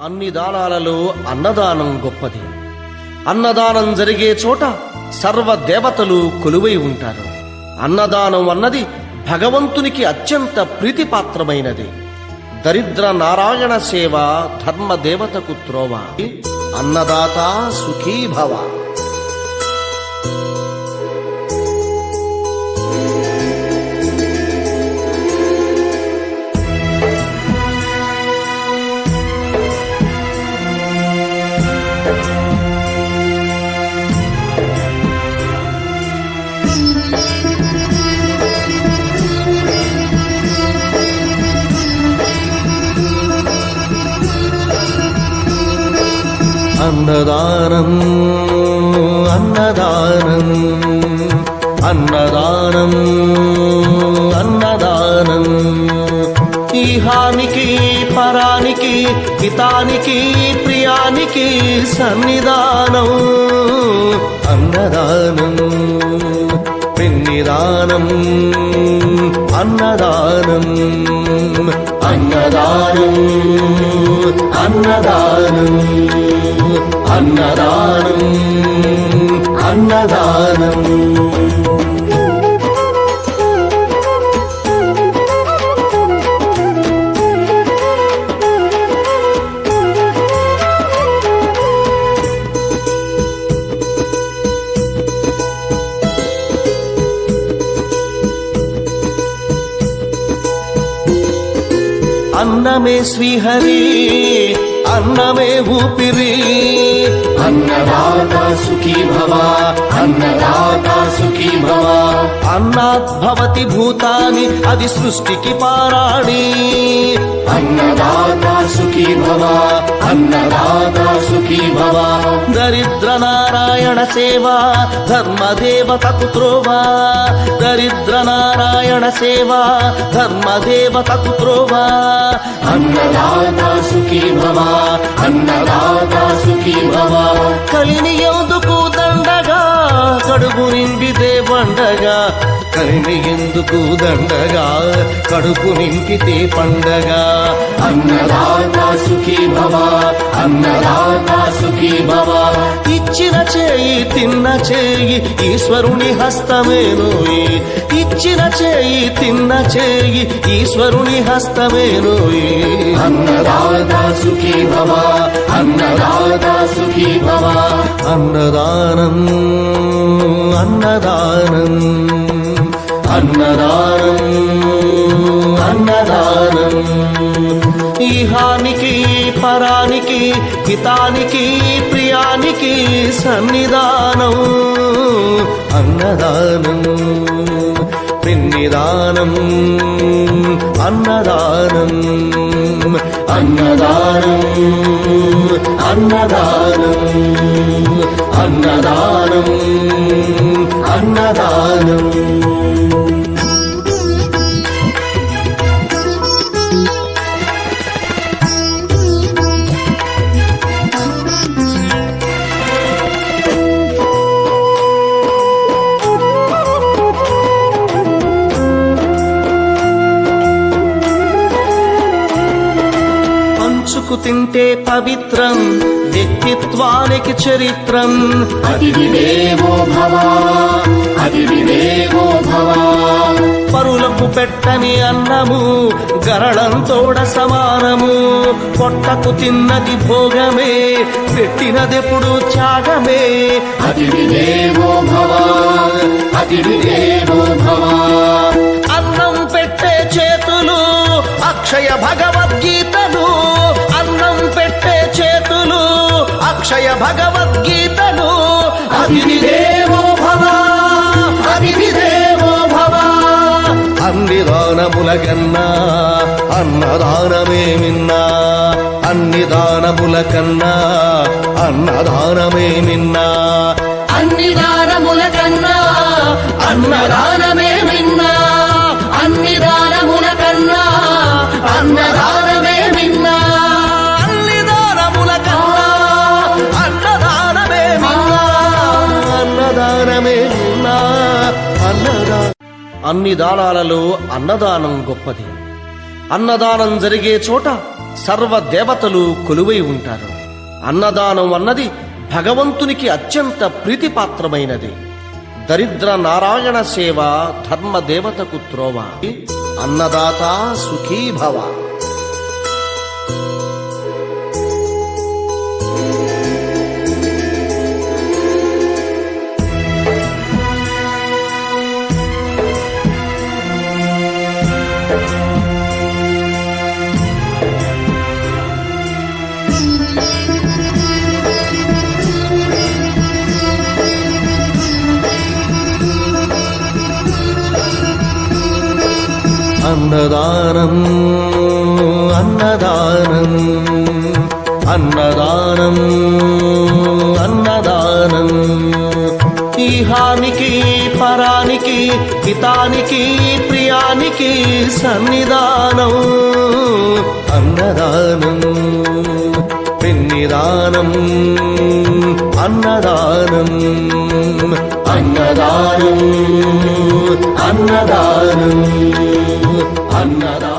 అన్ని దానాలలో అన్నదానం గొప్పది. అన్నదానం జరిగే చోట సర్వ దేవతలు కొలువై ఉంటారు. అన్నదానం అన్నది భగవంతునికి అత్యంత ప్రీతిపాత్రమైనది. దరిద్ర నారాయణ సేవ ధర్మదేవతకు త్రోవ. అన్నదాత సుఖీ భవ. అన్నదానం అన్నదానం అన్నదానం అన్నదానం ఈహానికి పరానికి హితానికి ప్రియానికి సన్నిధానం. అన్నదానం పిన్నిదానం అన్నదానం అన్నదానం అన్నదానం అన్నదానం అన్నదానం. అన్నమే శ్రీహరి అన్నమే ఊపిరి. అన్నదాత సుఖీ భవ అన్నదాత సుఖీ భవ. అన్నాద్భవతి భూతాని అది సృష్టికి పారాణి. అన్నదాత సుఖీ భవ అన్నదాత సుఖీ భవ. దరిద్ర నారాయణ సేవ ధర్మదేవతకు త్రోవ. దరిద్ర నారాయణ సేవ ధర్మదేవతకు త్రోవ. అన్నదాత సుఖీ భవ అన్నదాత సుఖీ భవ. కలిని ఎందుకు దండగా కడుపు నింపితే పండగా. కలిని ఎందుకు దండగా కడుపు నింపితే పండగ. అన్నదాత సుఖీ భవ అన్నదాత సుఖీ భవ. ఇచ్చిన చేయి తిన్న చేయి ఈశ్వరుని హస్తమేనోయి. ఇచ్చిన చేయి తిన్న చేయి ఈశ్వరుని హస్తమేనోయి. అన్నదాత సుఖీ భవ అన్నదాత సుఖీ భవ. అన్నదానం అన్నదానం అన్నదానం అన్నదానం ఈహానికి పరానికి హితానికి ప్రియానికి సన్నిధానం. అన్నదానం పిన్నిదానం అన్నదానం అన్నదానం అన్నదానం అన్నదానం అన్నదానం. పంచుకు తింటే పవిత్రం వ్యక్తిత్వానికి చరిత్రం. అతిథి దేవో భవ అతిథి దేవో భవ. పరులకు పెట్టని అన్నము గరళంతోడ సమానము. పొట్టకు తిన్నది భోగమే పెట్టినదెప్పుడు త్యాగమే. అతిథి దేవో భవ అతిథి దేవో భవ. అన్నం పెట్టే చేతులు అక్షయ భగవద్గీతలు. అన్నం పెట్టే చేతులు అక్షయ భగవద్గీతలు. అతిథి దేవో భవ అతిథి దేవో భవ. అన్ని దానముల కన్నా అన్నదానమే మిన్నా. అన్ని దానముల కన్నా అన్నదానమే మిన్నా. అన్ని దానముల కన్నా అన్నదానమే మిన్నా. అన్ని దానముల కన్నా అన్నదానమే మిన్నా. అన్ని దానముల కన్నా అన్నదానమే మిన్నా. అన్నదానమే మిన్నా. అన్ని దానాలలో అన్నదానం గొప్పది. అన్నదానం జరిగే చోట సర్వ దేవతలు కొలువై ఉంటారు. అన్నదానం అన్నది భగవంతునికి అత్యంత ప్రీతిపాత్రమైనది. దరిద్ర నారాయణ సేవ ధర్మదేవతకు త్రోవ. అన్నదాత సుఖీభవ. అన్నదానం అన్నదానం అన్నదానం అన్నదానం. ఈహానికి పరానికి హితానికి ప్రియానికి సన్నిధానం. అన్నదానం పిన్నిదానం. అన్నదానం అన్నదానం అన్నదానం అన్నదానం.